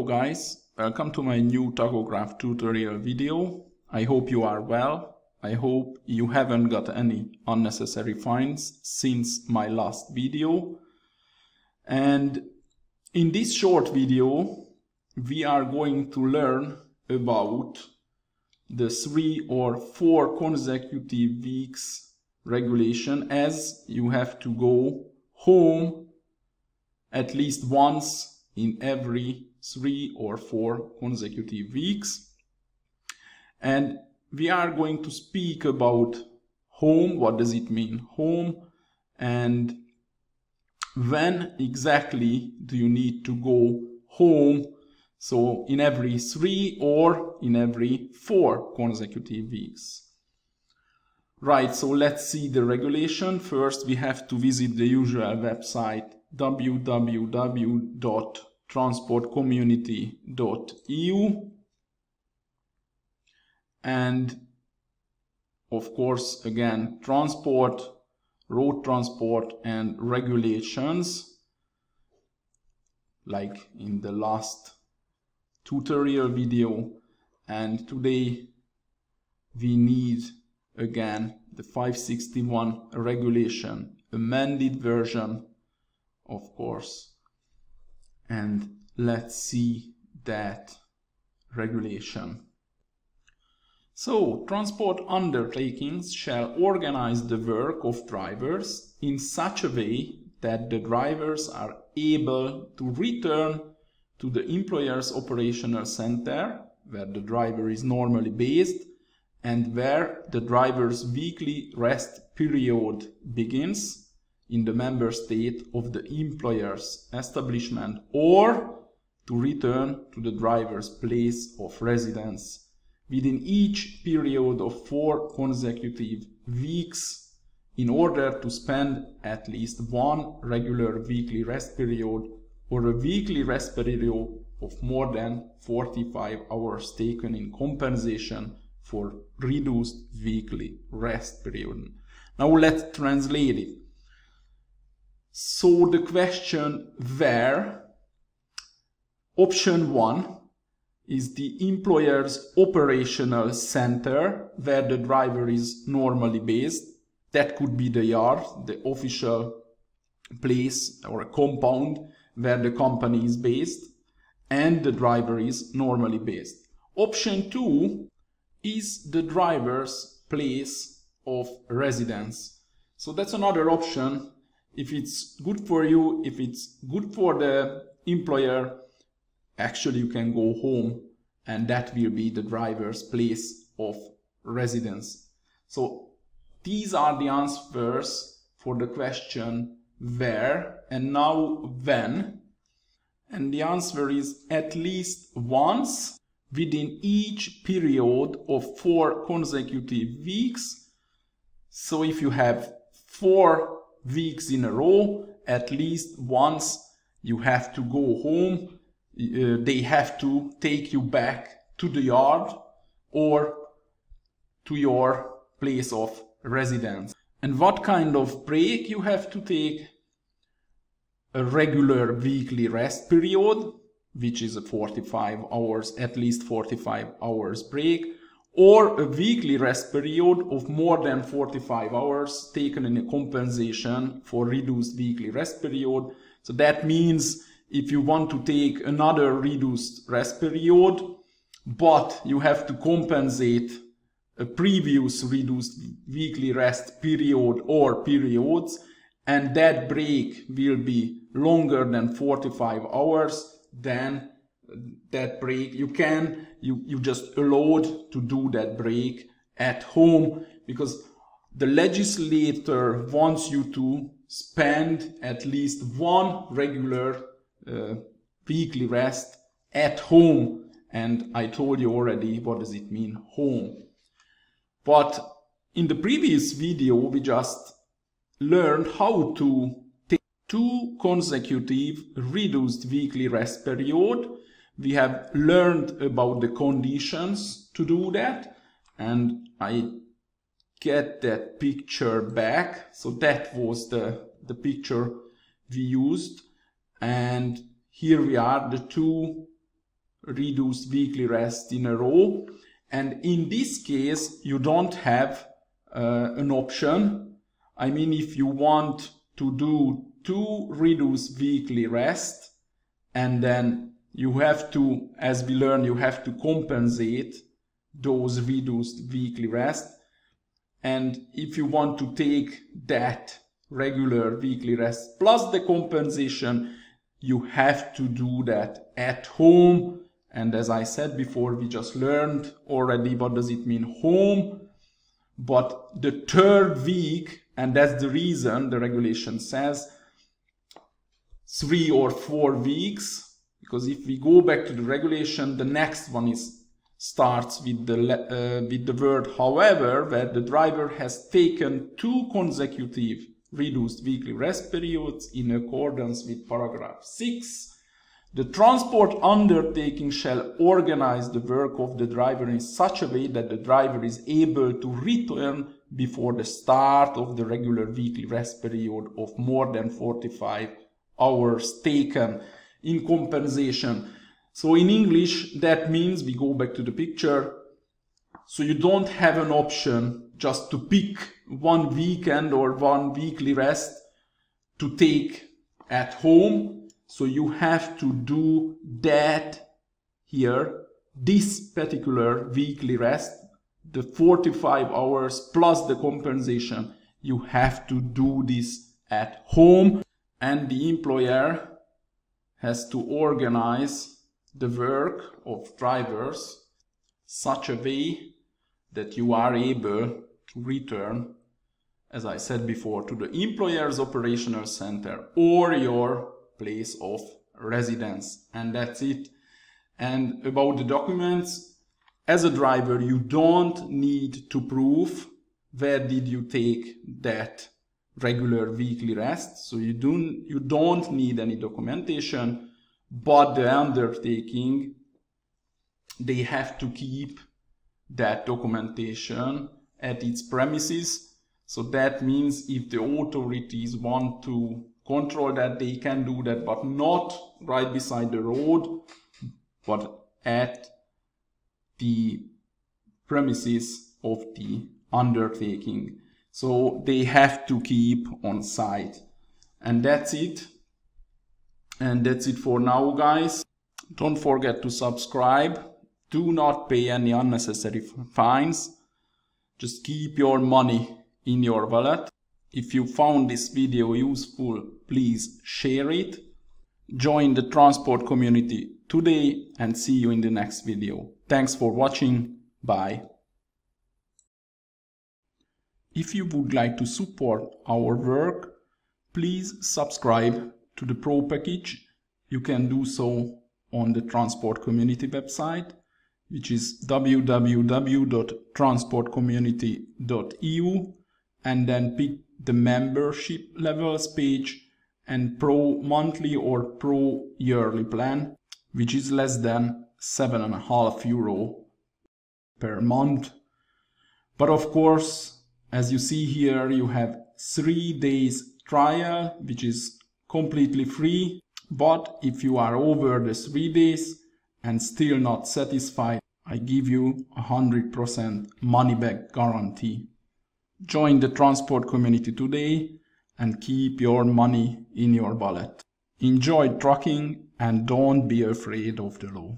guys, welcome to my new tachograph tutorial video. I hope you are well. I hope you haven't got any unnecessary fines since my last video. And in this short video we are going to learn about the 3 or 4 consecutive weeks regulation, as you have to go home at least once in every 3 or 4 consecutive weeks. And we are going to speak about home. What does it mean, home, and when exactly do you need to go home? So in every 3 or in every 4 consecutive weeks. Right, so let's see the regulation. First we have to visit the usual website www.transportcommunity.eu, and of course again transport, road transport and regulations, like in the last tutorial video. And today we need again the 561 regulation, amended version of course. And let's see that regulation. So, transport undertakings shall organize the work of drivers in such a way that the drivers are able to return to the employer's operational center, where the driver is normally based, and where the driver's weekly rest period begins in the member state of the employer's establishment, or to return to the driver's place of residence within each period of 4 consecutive weeks, in order to spend at least one regular weekly rest period or a weekly rest period of more than 45 hours taken in compensation for reduced weekly rest period. Now let's translate it. So the question where, option 1 is the employer's operational center where the driver is normally based. That could be the yard, the official place or a compound where the company is based and the driver is normally based. Option 2 is the driver's place of residence. So that's another option. If it's good for you, if it's good for the employer, actually you can go home and that will be the driver's place of residence. So these are the answers for the question where, and now when. And the answer is at least once within each period of 4 consecutive weeks. So if you have 4 weeks in a row, at least once you have to go home. They have to take you back to the yard or to your place of residence. And what kind of break you have to take? A regular weekly rest period, which is a 45 hours, at least 45 hours break, or a weekly rest period of more than 45 hours taken in a compensation for reduced weekly rest period. So that means if you want to take another reduced rest period, but you have to compensate a previous reduced weekly rest period or periods, and that break will be longer than 45 hours, then that break you just allowed to do that break at home, because the legislator wants you to spend at least one regular weekly rest at home. And I told you already what does it mean, home. But in the previous video we just learned how to take 2 consecutive reduced weekly rest period. We have learned about the conditions to do that, and I get that picture back. So that was the picture we used, and here we are, the 2 reduced weekly rest in a row. And in this case, you don't have an option. I mean, if you want to do 2 reduced weekly rest, and then you have to, as we learned, you have to compensate those reduced weekly rest. And if you want to take that regular weekly rest plus the compensation, you have to do that at home. And as I said before, we just learned already what does it mean home. But the 3rd week, and that's the reason the regulation says 3 or 4 weeks, because if we go back to the regulation, the next one starts with the word however, where the driver has taken 2 consecutive reduced weekly rest periods in accordance with paragraph 6. The transport undertaking shall organize the work of the driver in such a way that the driver is able to return before the start of the regular weekly rest period of more than 45 hours taken in compensation. So in English, that means, we go back to the picture, so you don't have an option just to pick one weekend or one weekly rest to take at home. So you have to do that here, this particular weekly rest, the 45 hours plus the compensation. You have to do this at home, and the employer has to organize the work of drivers such a way that you are able to return, as I said before, to the employer's operational center or your place of residence. And that's it. And about the documents, as a driver, you don't need to prove where did you take that regular weekly rest. So you don't need any documentation, but the undertaking, they have to keep that documentation at its premises. So that means if the authorities want to control that, they can do that, but not right beside the road, but at the premises of the undertaking. So they have to keep on site. And that's it. And that's it for now, guys. Don't forget to subscribe. Do not pay any unnecessary fines. Just keep your money in your wallet. If you found this video useful, please share it. Join the transport community today and see you in the next video. Thanks for watching. Bye. If you would like to support our work, please subscribe to the Pro package. You can do so on the Transport Community website, which is www.transportcommunity.eu, and then pick the membership levels page and Pro monthly or Pro yearly plan, which is less than €7.5 per month. But of course, as you see here, you have 3 days trial, which is completely free. But if you are over the 3 days and still not satisfied, I give you 100% money back guarantee. Join the transport community today and keep your money in your wallet. Enjoy trucking and don't be afraid of the law.